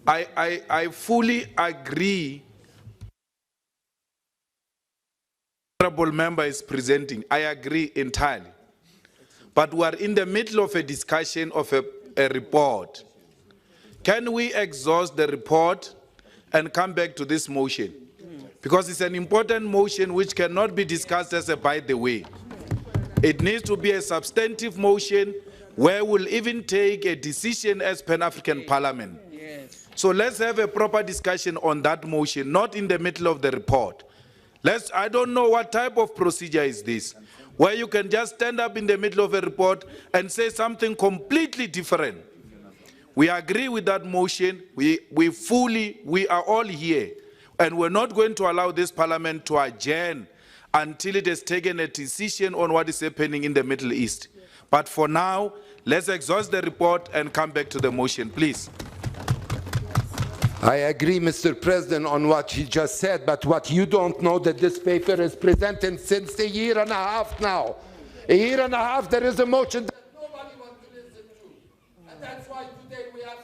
I fully agree. Honorable member is presenting. I agree entirely. But we are in the middle of a discussion of a report. Can we exhaust the report and come back to this motion? Because it's an important motion which cannot be discussed as a by the way. It needs to be a substantive motion where we'll even take a decision as Pan-African Parliament. Yes. So let's have a proper discussion on that motion, not in the middle of the report. I don't know what type of procedure is this, where you can just stand up in the middle of a report and say something completely different. We agree with that motion. We are all here, and we're not going to allow this parliament to adjourn until it has taken a decision on what is happening in the Middle East. But for now, let's exhaust the report and come back to the motion, please. I agree, Mr. President, on what he just said, but what you don't know that this paper is presented since a year and a half now. A year and a half, there is a motion that nobody wants to listen to. And that's why today we have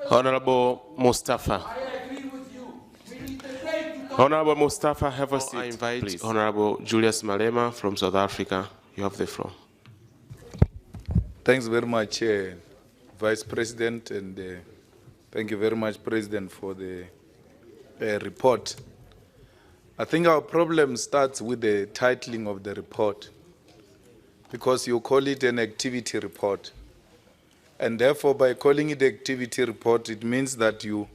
60%. Honorable Mustafa. I agree with you. We need the right to Honorable Mustafa, have a seat, I invite please. Honorable Julius Malema from South Africa. You have the floor. Thanks very much, Vice President, and thank you very much, President, for the report. I think our problem starts with the titling of the report, because you call it an activity report. And therefore, by calling it activity report, it means that you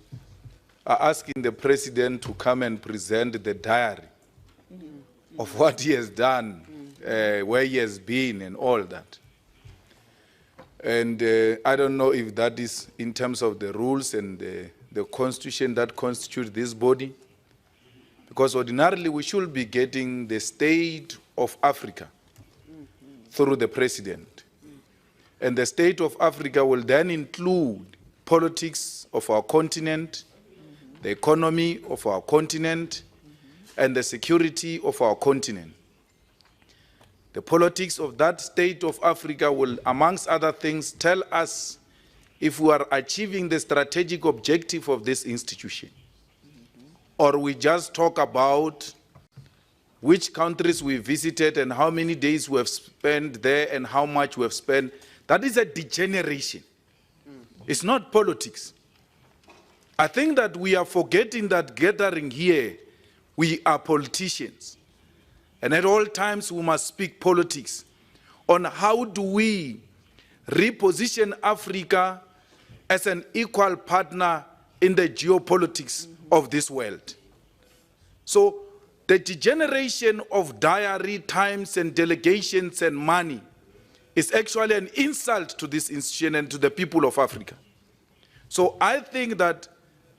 are asking the President to come and present the diary of what he has done, where he has been, and all that. And I don't know if that is in terms of the rules and the constitution that constitutes this body, because ordinarily we should be getting the state of Africa through the President. And the state of Africa will then include politics of our continent, the economy of our continent, and the security of our continent. The politics of that state of Africa will, amongst other things, tell us if we are achieving the strategic objective of this institution, or we just talk about which countries we visited and how many days we have spent there and how much we have spent. That is a degeneration. It's not politics. I think that we are forgetting that gathering here, we are politicians. And at all times, we must speak politics on how do we reposition Africa as an equal partner in the geopolitics of this world. So the degeneration of diary times and delegations and money is actually an insult to this institution and to the people of Africa. So I think that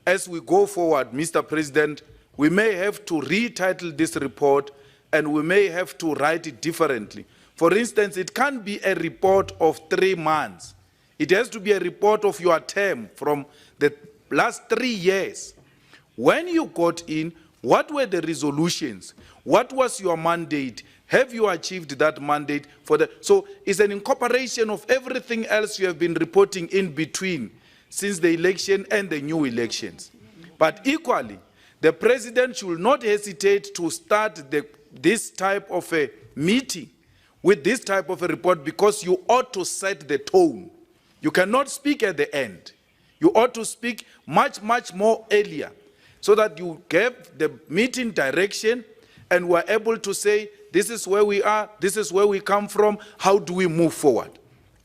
as we go forward, Mr. President, we may have to retitle this report, and we may have to write it differently. For instance, it can't be a report of 3 months. It has to be a report of your term from the last 3 years. When you got in, what were the resolutions? What was your mandate? Have you achieved that mandate? So it's an incorporation of everything else you have been reporting in between since the election and the new elections. But equally, the President should not hesitate to start this type of a meeting with this type of a report, because you ought to set the tone. You cannot speak at the end. You ought to speak much, much more earlier, so that you give the meeting direction and we're able to say, this is where we are, this is where we come from, how do we move forward?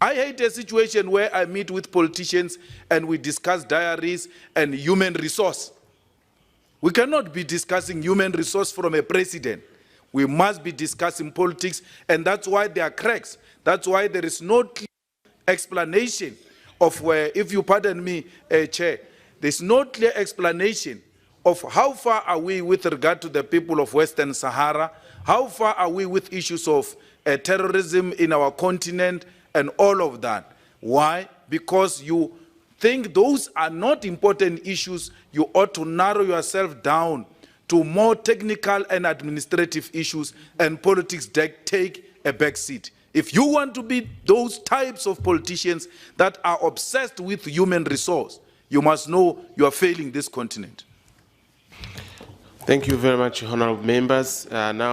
I hate a situation where I meet with politicians and we discuss diaries and human resource. We cannot be discussing human resource from a president. We must be discussing politics, and that's why there are cracks. That's why there is no clear explanation of where, if you pardon me, Chair, there's no clear explanation of how far are we with regard to the people of Western Sahara, how far are we with issues of terrorism in our continent, and all of that. Why? Because you think those are not important issues. You ought to narrow yourself down to more technical and administrative issues, and politics take a back seat. If you want to be those types of politicians that are obsessed with human resource, You must know you are failing this continent. Thank you very much, honorable members. Now